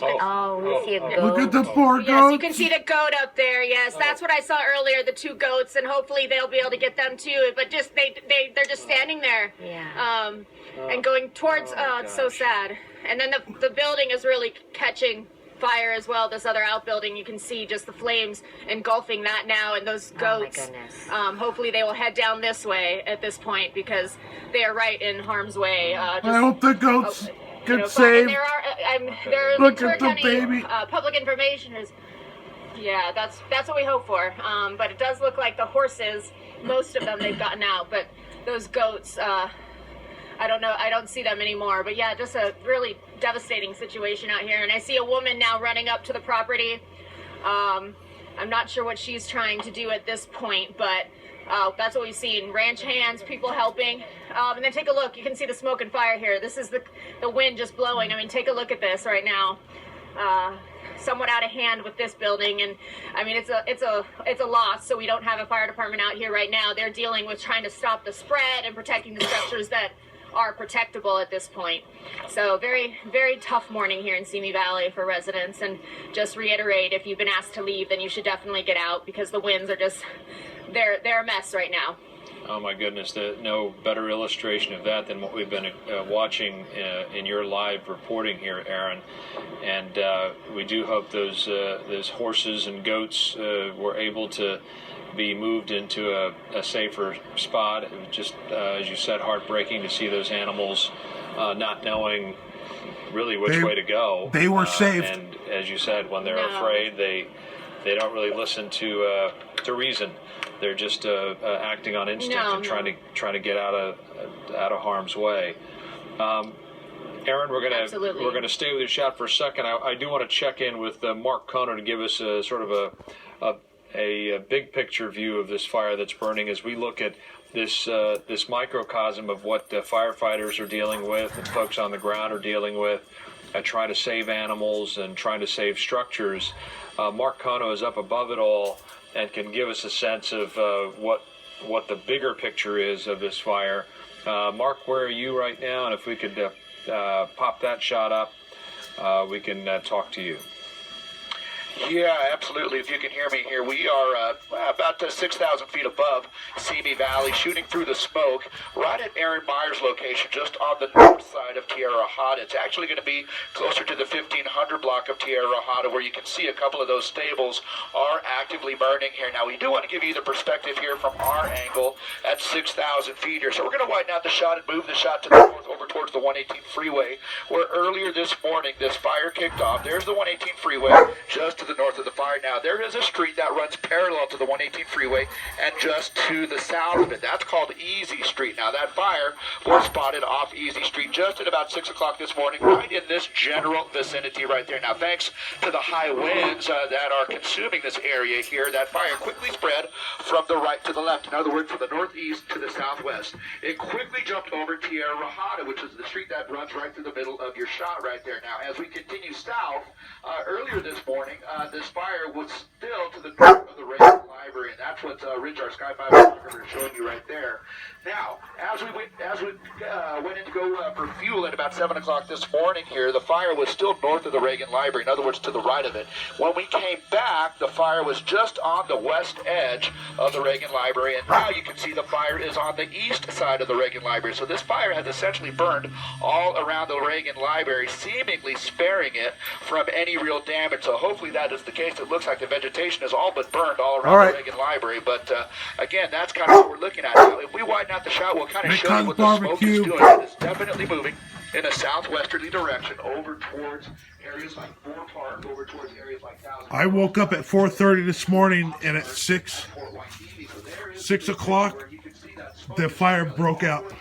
Oh, we see a goat. Look at the poor goat. Yes, you can see the goat up there. Yes, that's what I saw earlier. The two goats, and hopefully they'll be able to get them too. But just they're just standing there. Yeah. And going towards. Oh, it's so sad. And then the building is really catching fire as well. This other outbuilding, you can see just the flames engulfing that now, and those goats. Oh my goodness. Hopefully they will head down this way at this point because they are right in harm's way. I hope the goats get saved. There Look at the baby. Public information is. Yeah, that's what we hope for. But it does look like the horses, most of them they've gotten out, but those goats, I don't know. I don't see them anymore. But yeah, just a really devastating situation out here. And I see a woman now running up to the property. I'm not sure what she's trying to do at this point, but that's what we've seen. Ranch hands, people helping. And then take a look. You can see the smoke and fire here. This is the wind just blowing. I mean, take a look at this right now. Somewhat out of hand with this building, and I mean it's a loss. So we don't have a fire department out here right now. They're dealing with trying to stop the spread and protecting the structures that are protectable at this point. So very, very tough morning here in Simi Valley for residents. And just reiterate, if you've been asked to leave, then you should definitely get out because the winds are just they're a mess right now. Oh my goodness, no better illustration of that than what we've been watching in your live reporting here, Aaron. And we do hope those horses and goats were able to be moved into a safer spot. It was just, as you said, heartbreaking to see those animals not knowing really which way to go. They were saved. And as you said, when they're afraid, they don't really listen to reason. They're just acting on instinct and trying to get out of harm's way. Aaron, we're gonna stay with your shot for a second. I do want to check in with Mark Kono to give us a sort of a big picture view of this fire that's burning as we look at this microcosm of what the firefighters are dealing with and folks on the ground are dealing with, trying to save animals and trying to save structures. Mark Kono is up above it all and can give us a sense of what the bigger picture is of this fire. Mark, where are you right now? And if we could pop that shot up, we can talk to you. Yeah, absolutely. If you can hear me here, we are about 6,000 feet above Simi Valley, shooting through the smoke, right at Aaron Meyer's location, just on the north side of Tierra Hada. It's actually going to be closer to the 1500 block of Tierra Hada, where you can see a couple of those stables are actively burning here. Now, we do want to give you the perspective here from our angle at 6,000 feet here. So we're going to widen out the shot and move the shot to the north over towards the 118 freeway, where earlier this morning this fire kicked off. There's the 118 freeway, just to the north of the fire. Now, there is a street that runs parallel to the 118 freeway and just to the south of it. That's called Easy Street. Now, that fire was spotted off Easy Street just at about 6 o'clock this morning, right in this general vicinity right there. Now, thanks to the high winds that are consuming this area here, that fire quickly spread from the right to the left. In other words, from the northeast to the southwest. It quickly jumped over Tierra Hada, which is the street that runs right through the middle of your shot right there. Now, as we continue south, earlier this morning, this fire was still to the north of the Reagan Library, and that's what Rich, our Sky 5 photographer, is showing you right there. Now, as we went in to go for fuel at about 7 o'clock this morning here, the fire was still north of the Reagan Library, in other words, to the right of it. When we came back, the fire was just on the west edge of the Reagan Library, and now you can see the fire is on the east side of the Reagan Library. So this fire has essentially burned all around the Reagan Library, seemingly sparing it from any real damage. So hopefully that is the case. It looks like the vegetation is all but burned all around the Reagan Library. But again, that's kind of what we're looking at now. If we widen out the shot, we'll kind of show you what the smoke is doing. It's definitely moving in a southwesterly direction over towards areas like Moore Park, over towards areas like Thousand. I woke up at 4:30 this morning, and at 6 o'clock, the fire broke out.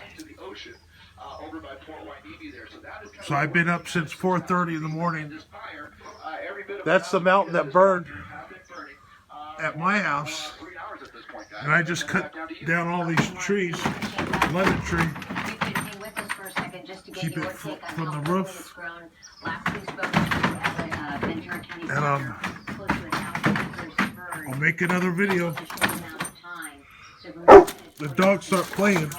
So I've been up since 4:30 in the morning. That's the mountain that burned at my house. And I just cut down all these trees, lemon tree, keep it from the roof. And I'll make another video. The dogs start playing.